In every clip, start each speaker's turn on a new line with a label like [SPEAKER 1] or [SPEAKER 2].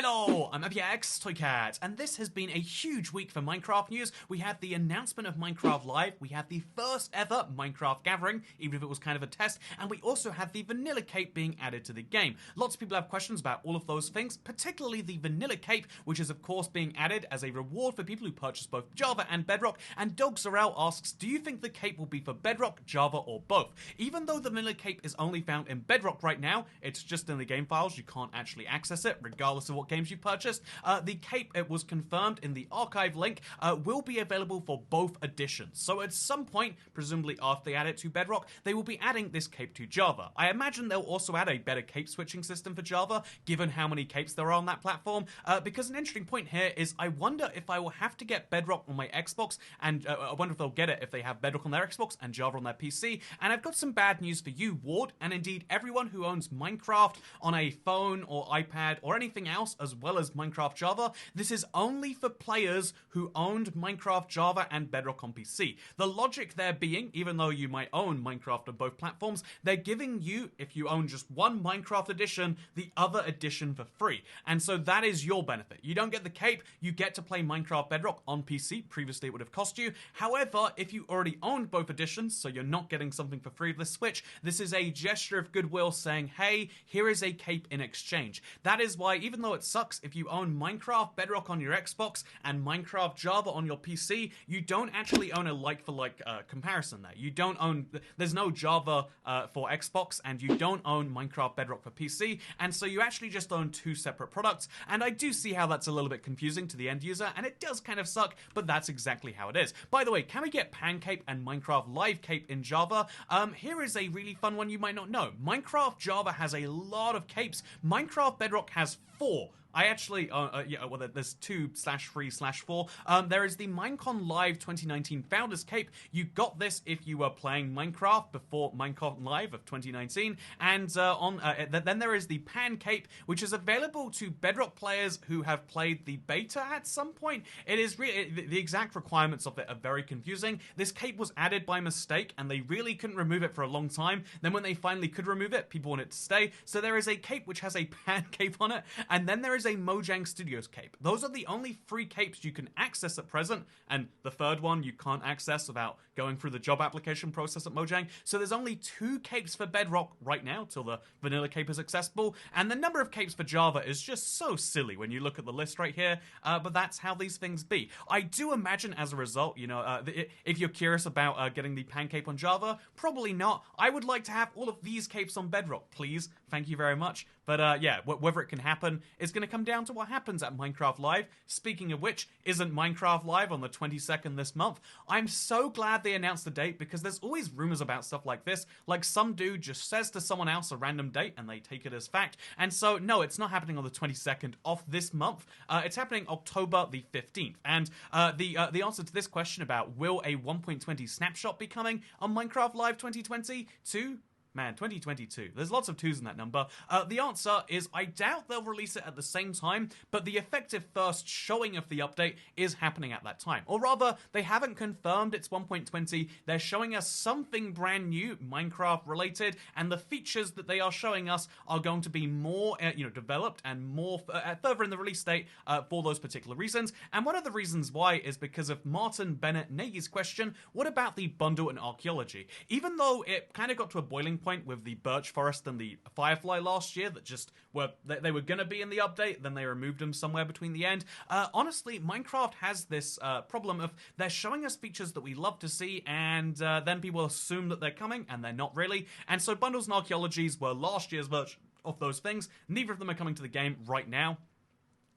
[SPEAKER 1] Hello, I'm APX Toycat, and this has been a huge week for Minecraft news. We had the announcement of Minecraft Live, we had the first ever Minecraft Gathering, even if it was kind of a test, and we also had the Vanilla Cape being added to the game. Lots of people have questions about all of those things, particularly the Vanilla Cape, which is of course being added as a reward for people who purchase both Java and Bedrock, and Doug Zorel asks, do you think the cape will be for Bedrock, Java, or both? Even though the Vanilla Cape is only found in Bedrock right now, it's just in the game files, you can't actually access it, regardless of what games you purchased. The cape, it was confirmed in the archive link, will be available for both editions. So at some point, presumably after they add it to Bedrock, they will be adding this cape to Java. I imagine they'll also add a better cape switching system for Java, given how many capes there are on that platform, because an interesting point here is I wonder if I will have to get Bedrock on my Xbox, and I wonder if they'll get it if they have Bedrock on their Xbox and Java on their PC. And I've got some bad news for you, Ward, and indeed everyone who owns Minecraft on a phone or iPad or anything else, as well as Minecraft Java. This is only for players who owned Minecraft Java and Bedrock on PC. The logic there being, even though you might own Minecraft on both platforms, they're giving you, if you own just one Minecraft edition, the other edition for free. And so that is your benefit. You don't get the cape, you get to play Minecraft Bedrock on PC. Previously it would have cost you. However, if you already owned both editions, so you're not getting something for free with the Switch, this is a gesture of goodwill saying, hey, here is a cape in exchange. That is why, even though it sucks if you own Minecraft Bedrock on your Xbox and Minecraft Java on your PC, you don't actually own a like-for-like comparison there. You don't own, there's no Java for Xbox, and you don't own Minecraft Bedrock for PC, and so you actually just own two separate products, and I do see how that's a little bit confusing to the end user, and it does kind of suck, but that's exactly how it is. By the way, can we get Pancape and Minecraft Live Cape in Java? Here is a really fun one you might not know. Minecraft Java has a lot of capes. Minecraft Bedrock has 4. I actually, there's 2/3/4. There is the Minecon Live 2019 Founders Cape. You got this if you were playing Minecraft before Minecon Live of 2019. And then there is the Pan Cape, which is available to Bedrock players who have played the beta at some point. It is really, the exact requirements of it are very confusing. This cape was added by mistake, and they really couldn't remove it for a long time. Then when they finally could remove it, people want it to stay. So there is a cape which has a Pan Cape on it, and then there is a Mojang Studios cape. Those are the only free capes you can access at present, and the third one you can't access without going through the job application process at Mojang. So there's only 2 capes for Bedrock right now till the vanilla cape is accessible, and the number of capes for Java is just so silly when you look at the list right here, but that's how these things be. I do imagine as a result, you know, if you're curious about getting the Pancape on Java, probably not. I would like to have all of these capes on Bedrock, please. Thank you very much. But yeah, whether it can happen is going to come down to what happens at Minecraft Live. Speaking of which, isn't Minecraft Live on the 22nd this month? I'm so glad they announced the date, because there's always rumors about stuff like this. Like some dude just says to someone else a random date and they take it as fact. And so, no, it's not happening on the 22nd of this month. It's happening October the 15th. And the answer to this question about will a 1.20 snapshot be coming on Minecraft Live 2022? Man, 2022. There's lots of 2s in that number. The answer is I doubt they'll release it at the same time, but the effective first showing of the update is happening at that time. Or rather, they haven't confirmed it's 1.20. They're showing us something brand new, Minecraft related, and the features that they are showing us are going to be more, developed and more further in the release date for those particular reasons. And one of the reasons why is because of Martin Bennett Nagy's question, what about the bundle and archaeology? Even though it kind of got to a boiling point with the Birch Forest and the Firefly last year that just were, they were going to be in the update, then they removed them somewhere between the end. Honestly, Minecraft has this problem of they're showing us features that we love to see, and then people assume that they're coming, and they're not really. And so bundles and archaeologies were last year's version of those things. Neither of them are coming to the game right now.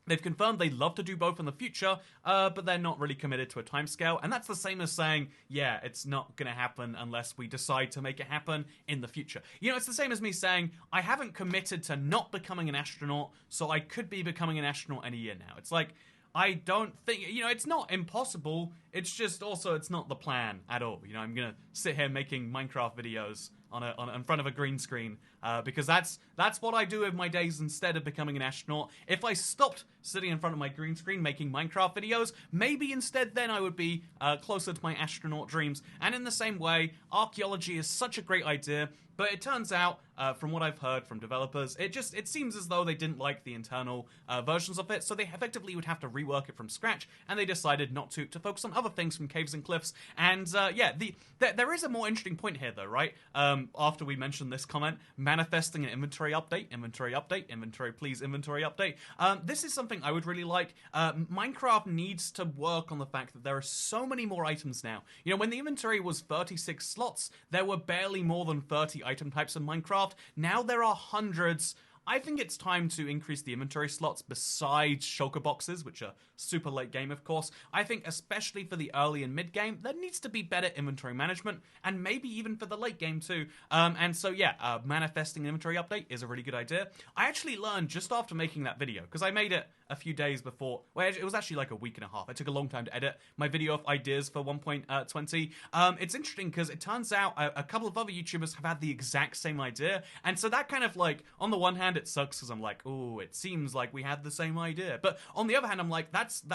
[SPEAKER 1] They've confirmed they'd love to do both in the future, but they're not really committed to a timescale, and that's the same as saying, yeah, it's not going to happen unless we decide to make it happen in the future. You know, it's the same as me saying, I haven't committed to not becoming an astronaut, so I could be becoming an astronaut any year now. It's like, I don't think, it's not impossible, it's just also, it's not the plan at all. I'm going to sit here making Minecraft videos in front of a green screen, because that's what I do with my days instead of becoming an astronaut. If I stopped sitting in front of my green screen making Minecraft videos, maybe instead then I would be closer to my astronaut dreams. And in the same way, archaeology is such a great idea, but it turns out from what I've heard from developers, it seems as though they didn't like the internal versions of it, so they effectively would have to rework it from scratch, and they decided not to focus on other things from Caves and Cliffs. And yeah, there is a more interesting point here, though, right? After we mentioned this comment, manifesting an inventory update, inventory please, inventory update. This is something I would really like. Minecraft needs to work on the fact that there are so many more items now. You know, when the inventory was 36 slots, there were barely more than 30 item types in Minecraft. Now there are hundreds. I think it's time to increase the inventory slots besides shulker boxes, which are super late game, of course. I think especially for the early and mid game, there needs to be better inventory management, and maybe even for the late game too. And so yeah, manifesting an inventory update is a really good idea. I actually learned just after making that video, because I made it a few days before. Well, it was actually like a week and a half. It took a long time to edit my video of ideas for 1.20. It's interesting because it turns out a couple of other YouTubers have had the exact same idea, and so that kind of like, on the one hand, it sucks because I'm like, oh, it seems like we had the same idea. But on the other hand, I'm like,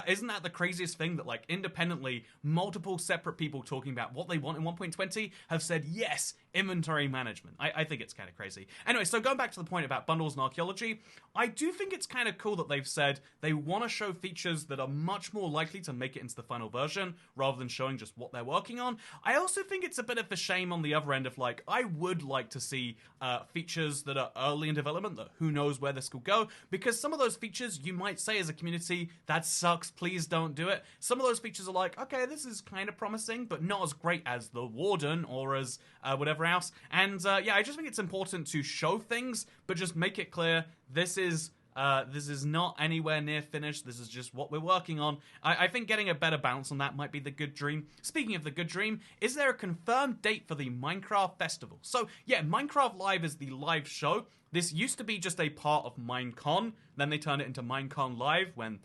[SPEAKER 1] isn't that the craziest thing, that like independently, multiple separate people talking about what they want in 1.20 have said, yes, inventory management. I think it's kind of crazy. Anyway, so going back to the point about bundles and archaeology, I do think it's kind of cool that they've said they want to show features that are much more likely to make it into the final version, rather than showing just what they're working on. I also think it's a bit of a shame on the other end of like, I would like to see features that are early in development, that who knows where this could go, because some of those features you might say as a community, that sucks, please don't do it. Some of those features are like, okay, this is kind of promising, but not as great as the Warden or as whatever else. And yeah, I just think it's important to show things, but just make it clear this is not anywhere near finished. This is just what we're working on. I think getting a better balance on that might be the good dream. Speaking of the good dream, is there a confirmed date for the Minecraft Festival? So yeah, Minecraft Live is the live show. This used to be just a part of Minecon. Then they turned it into Minecon Live when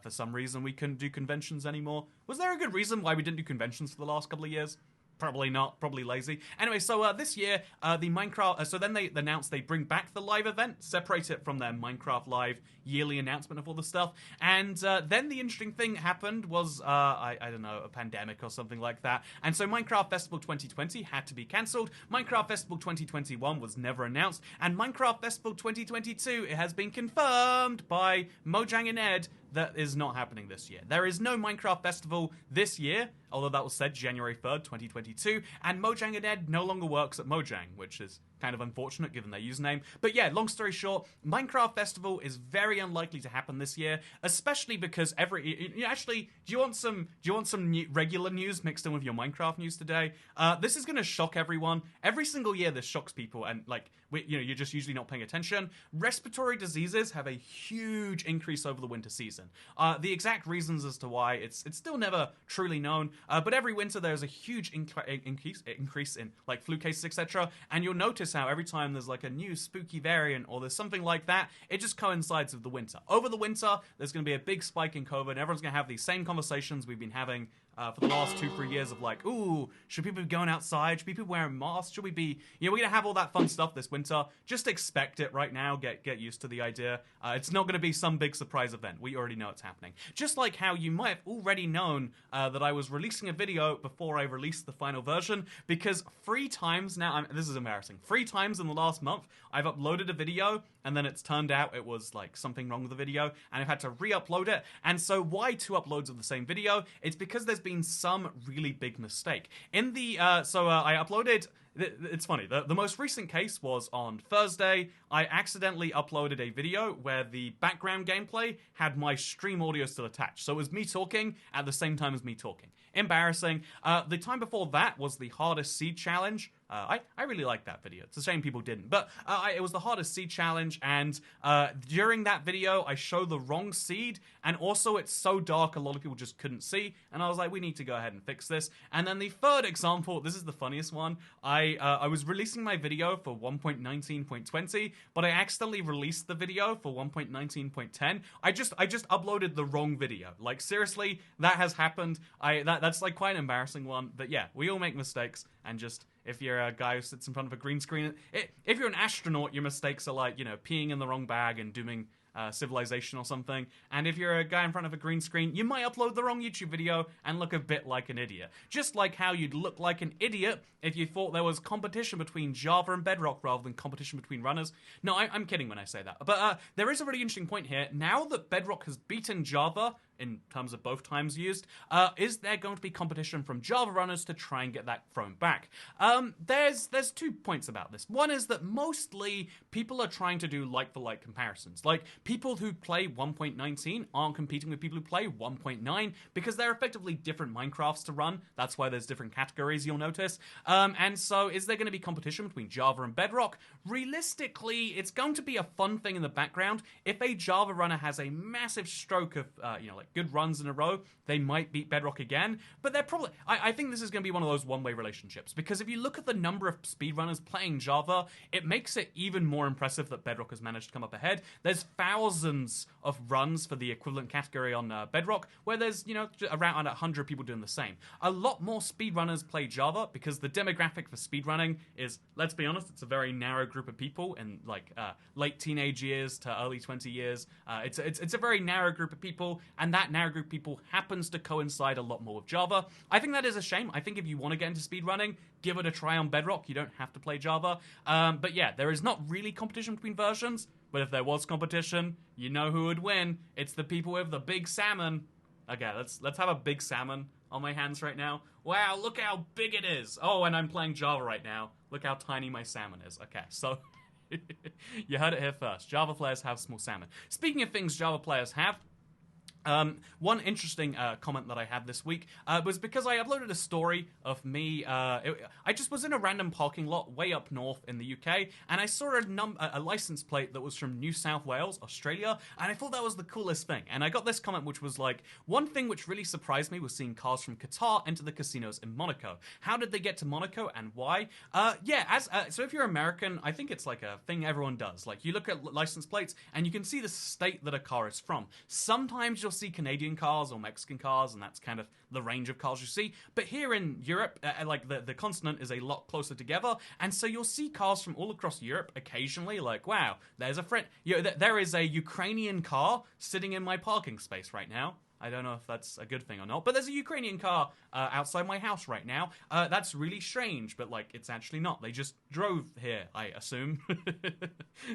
[SPEAKER 1] for some reason we couldn't do conventions anymore. Was there a good reason why we didn't do conventions for the last couple of years? Probably not. Probably lazy. Anyway, so this year, the Minecraft... so then they announced they bring back the live event, separate it from their Minecraft Live yearly announcement of all the stuff. And then the interesting thing happened was, I don't know, a pandemic or something like that. And so Minecraft Festival 2020 had to be cancelled. Minecraft Festival 2021 was never announced. And Minecraft Festival 2022, it has been confirmed by Mojang and Ed that is not happening this year. There is no Minecraft Festival this year, although that was said January 3rd, 2022, and Mojang and Ed no longer works at Mojang, which is kind of unfortunate given their username. But yeah, long story short, Minecraft Festival is very unlikely to happen this year, especially because actually, do you want some regular news mixed in with your Minecraft news today? This is going to shock everyone. Every single year this shocks people, and like, you're just usually not paying attention. Respiratory diseases have a huge increase over the winter season. The exact reasons as to why, it's still never truly known, but every winter there's a huge increase in like flu cases, etc. And you'll notice how every time there's like a new spooky variant or there's something like that, it just coincides with the winter. Over the winter, there's going to be a big spike in COVID, and everyone's going to have these same conversations we've been having for the last 2-3 years of like, ooh, should people be going outside? Should people be wearing masks? Should we be, we're going to have all that fun stuff this winter. Just expect it right now. Get used to the idea. It's not going to be some big surprise event. We already know it's happening. Just like how you might have already known that I was releasing a video before I released the final version, because 3 times now, this is embarrassing, 3 times in the last month, I've uploaded a video, and then it's turned out it was like something wrong with the video, and I've had to re-upload it. And so why 2 uploads of the same video? It's because there's been some really big mistake. In the, I uploaded... It's funny, the most recent case was on Thursday. I accidentally uploaded a video where the background gameplay had my stream audio still attached. So it was me talking at the same time as me talking. Embarrassing. The time before that was the hardest seed challenge. I really liked that video. It's a shame people didn't. But it was the hardest seed challenge, and during that video, I showed the wrong seed, and also it's so dark a lot of people just couldn't see, and I was like, we need to go ahead and fix this. And then the third example, this is the funniest one, I was releasing my video for 1.19.20, but I accidentally released the video for 1.19.10. I just uploaded the wrong video. Like, seriously, that has happened. That's like quite an embarrassing one, but yeah, we all make mistakes, and just... if you're a guy who sits in front of a green screen, if you're an astronaut, your mistakes are like, peeing in the wrong bag and doing civilization or something, and if you're a guy in front of a green screen, you might upload the wrong YouTube video and look a bit like an idiot. Just like how you'd look like an idiot if you thought there was competition between Java and Bedrock rather than competition between runners. No, I'm kidding when I say that. But there is a really interesting point here. Now that Bedrock has beaten Java, in terms of both times used, is there going to be competition from Java runners to try and get that thrown back? There's 2 points about this. One is that mostly people are trying to do like-for-like comparisons. Like, people who play 1.19 aren't competing with people who play 1.9 because they're effectively different Minecrafts to run. That's why there's different categories, you'll notice. And so is there going to be competition between Java and Bedrock? Realistically, it's going to be a fun thing in the background. If a Java runner has a massive stroke of, like good runs in a row, they might beat Bedrock again, but they're probably... I think this is going to be one of those one-way relationships, because if you look at the number of speedrunners playing Java, it makes it even more impressive that Bedrock has managed to come up ahead. There's thousands of runs for the equivalent category on Bedrock, where there's, around 100 people doing the same. A lot more speedrunners play Java, because the demographic for speedrunning is, let's be honest, it's a very narrow group of people in, late teenage years to early 20 years. It's a very narrow group of people, and that narrow group of people happens to coincide a lot more with Java. I think that is a shame. I think if you want to get into speedrunning, give it a try on Bedrock. You don't have to play Java. But yeah, there is not really competition between versions, but if there was competition, you know who would win. It's the people with the big salmon. Okay, let's have a big salmon on my hands right now. Wow, look how big it is. Oh, and I'm playing Java right now. Look how tiny my salmon is. Okay, so you heard it here first. Java players have small salmon. Speaking of things Java players have, one interesting comment that I had this week was because I uploaded a story of me. I just was in a random parking lot way up north in the UK, and I saw a license plate that was from New South Wales, Australia, and I thought that was the coolest thing. And I got this comment which was like, one thing which really surprised me was seeing cars from Qatar enter the casinos in Monaco. How did they get to Monaco and why? So if you're American, I think it's like a thing everyone does. Like, you look at license plates and you can see the state that a car is from. Sometimes you'll see Canadian cars or Mexican cars, and that's kind of the range of cars you see. But here in Europe, the continent is a lot closer together, and so you'll see cars from all across Europe occasionally. Like, wow, there's a friend. There is a Ukrainian car sitting in my parking space right now. I don't know if that's a good thing or not, but there's a Ukrainian car outside my house right now. That's really strange, but it's actually not. They just drove here, I assume.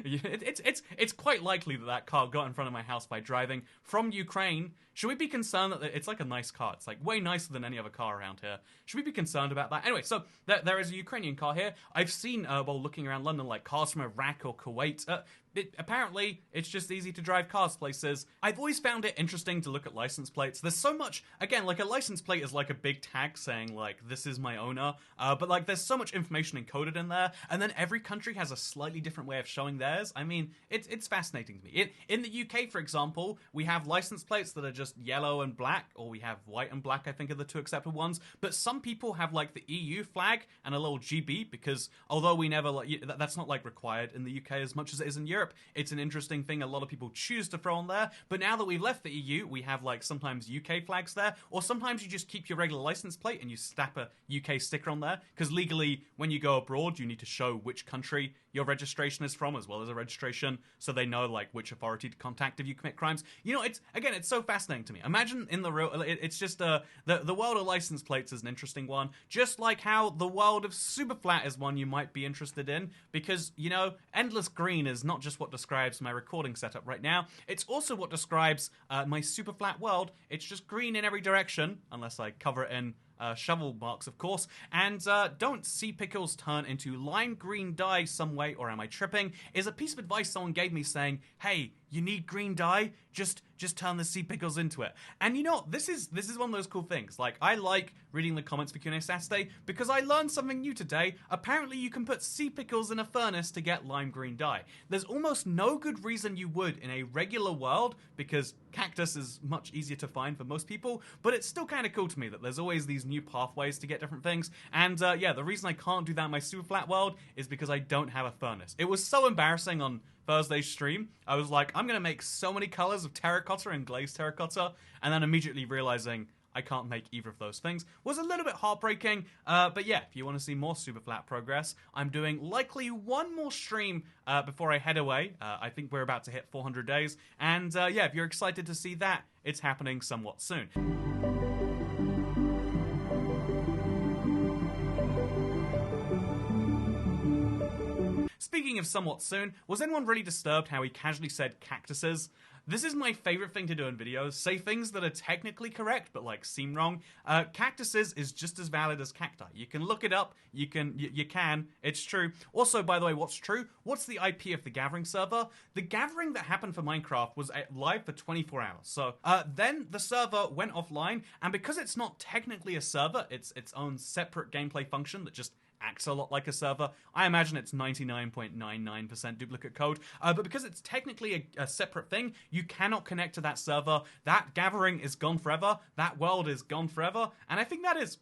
[SPEAKER 1] It's quite likely that car got in front of my house by driving from Ukraine. Should we be concerned that it's like a nice car? It's like way nicer than any other car around here. Should we be concerned about that? Anyway, so there is a Ukrainian car here. I've seen, while looking around London, cars from Iraq or Kuwait. Apparently, it's just easy to drive cars places. I've always found it interesting to look at license plates. There's so much, again, a license plate is like a big tag saying, this is my owner. But there's so much information encoded in there, and then every country has a slightly different way of showing theirs. I mean, it's fascinating to me. In the UK, for example, we have license plates that are just yellow and black, or we have white and black, I think, are the two accepted ones. But some people have, the EU flag and a little GB, because although we never, that's not, required in the UK as much as it is in Europe. It's an interesting thing a lot of people choose to throw on there, but now that we've left the EU, we have sometimes UK flags there, or sometimes you just keep your regular license plate and you slap a UK sticker on there, because legally, when you go abroad, you need to show which country your registration is from, as well as a registration, so they know which authority to contact if you commit crimes. It's so fascinating to me. Imagine in the real, it's just the world of license plates is an interesting one, just like how the world of Superflat is one you might be interested in, because endless green is not just what describes my recording setup right now, it's also what describes my Superflat world. It's just green in every direction, unless I cover it in shovel marks, of course. And don't sea pickles turn into lime green dye some way, or am I tripping? Is a piece of advice someone gave me saying, hey, you need green dye? Just turn the sea pickles into it. And this is one of those cool things. I like reading the comments for Q&A Saturday because I learned something new today. Apparently you can put sea pickles in a furnace to get lime green dye. There's almost no good reason you would in a regular world, because cactus is much easier to find for most people, but it's still kind of cool to me that there's always these new pathways to get different things. And the reason I can't do that in my super flat world is because I don't have a furnace. It was so embarrassing on Thursday's stream. I was like, I'm going to make so many colors of terracotta and glazed terracotta, and then immediately realizing I can't make either of those things. Was a little bit heartbreaking, but yeah, if you want to see more super flat progress, I'm doing likely one more stream before I head away. I think we're about to hit 400 days, and yeah, if you're excited to see that, it's happening somewhat soon. Speaking of somewhat soon, was anyone really disturbed how he casually said cactuses? This is my favorite thing to do in videos, say things that are technically correct but like seem wrong. Cactuses is just as valid as cacti. You can look it up, you can, it's true. Also, by the way, what's true? What's the IP of the Gathering server? The Gathering that happened for Minecraft was live for 24 hours. So then the server went offline, and because it's not technically a server, it's its own separate gameplay function that just acts a lot like a server. I imagine it's 99.99% duplicate code, but because it's technically a separate thing, you cannot connect to that server. That Gathering is gone forever. That world is gone forever. And I think that is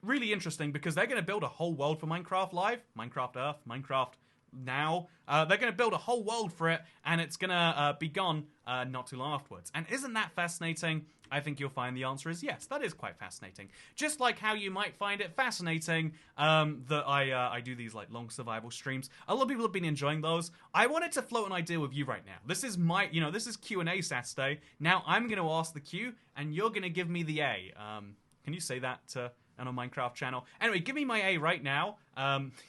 [SPEAKER 1] really interesting because they're going to build a whole world for Minecraft Live, Minecraft Earth, Minecraft Now. They're going to build a whole world for it, and it's going to be gone not too long afterwards. And isn't that fascinating? I think you'll find the answer is yes, that is quite fascinating. Just like how you might find it fascinating that I do these like long survival streams. A lot of people have been enjoying those. I wanted to float an idea with you right now. This is my, this is Q&A Saturday. Now I'm going to ask the Q, and you're going to give me the A. Can you say that on a Minecraft channel? Anyway, give me my A right now.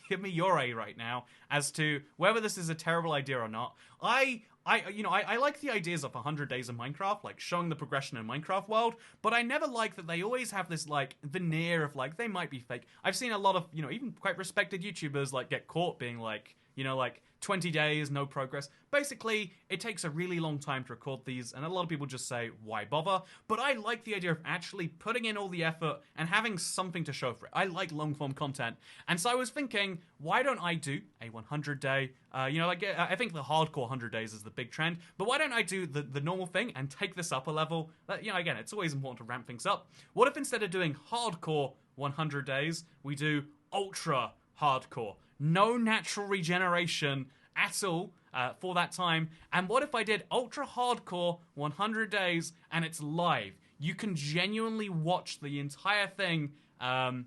[SPEAKER 1] Give me your A right now as to whether this is a terrible idea or not. I like the ideas of 100 days of Minecraft, like showing the progression in Minecraft world, but I never like that they always have this like veneer of like they might be fake. I've seen a lot of, even quite respected YouTubers like get caught being like, like 20 days, no progress. Basically, it takes a really long time to record these, and a lot of people just say, why bother? But I like the idea of actually putting in all the effort and having something to show for it. I like long-form content. And so I was thinking, why don't I do a 100-day, I think the hardcore 100 days is the big trend, but why don't I do the normal thing and take this up a level? Again, it's always important to ramp things up. What if instead of doing hardcore 100 days, we do ultra hardcore? No natural regeneration at all for that time. And what if I did ultra hardcore 100 days and it's live? You can genuinely watch the entire thing, and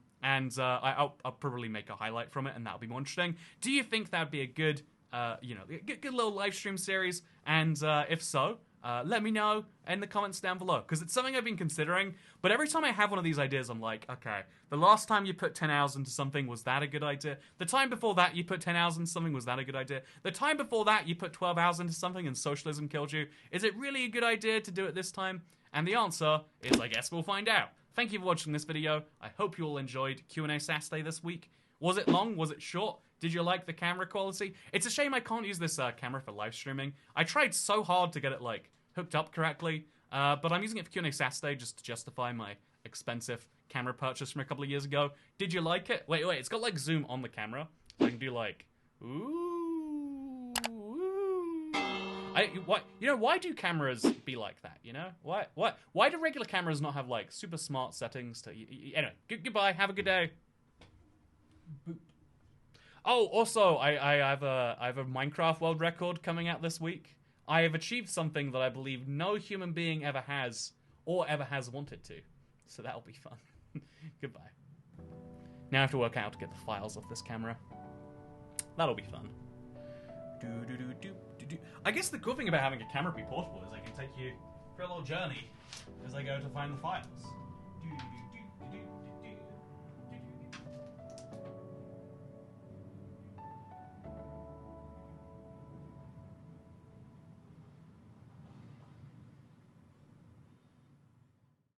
[SPEAKER 1] I'll probably make a highlight from it, and that'll be more interesting. Do you think that'd be a good, good little live stream series? And if so, let me know in the comments down below, because it's something I've been considering, but every time I have one of these ideas, I'm like, okay, the last time you put 10 hours into something, was that a good idea? The time before that, you put 10 hours into something, was that a good idea? The time before that, you put 12 hours into something and socialism killed you. Is it really a good idea to do it this time? And the answer is, I guess we'll find out. Thank you for watching this video. I hope you all enjoyed Q&A Saturday this week. Was it long? Was it short? Did you like the camera quality? It's a shame I can't use this camera for live streaming. I tried so hard to get it, hooked up correctly, but I'm using it for Q&A Saturday just to justify my expensive camera purchase from a couple of years ago. Did you like it? Wait, it's got zoom on the camera. I can do ooh. Why do cameras be like that? Why do regular cameras not have super smart settings to? Anyway, goodbye. Have a good day. Boop. Oh, also, I have a Minecraft world record coming out this week. I have achieved something that I believe no human being ever has or ever has wanted to. So that'll be fun. Goodbye. Now I have to work out how to get the files off this camera. That'll be fun. I guess the cool thing about having a camera be portable is I can take you for a little journey as I go to find the files.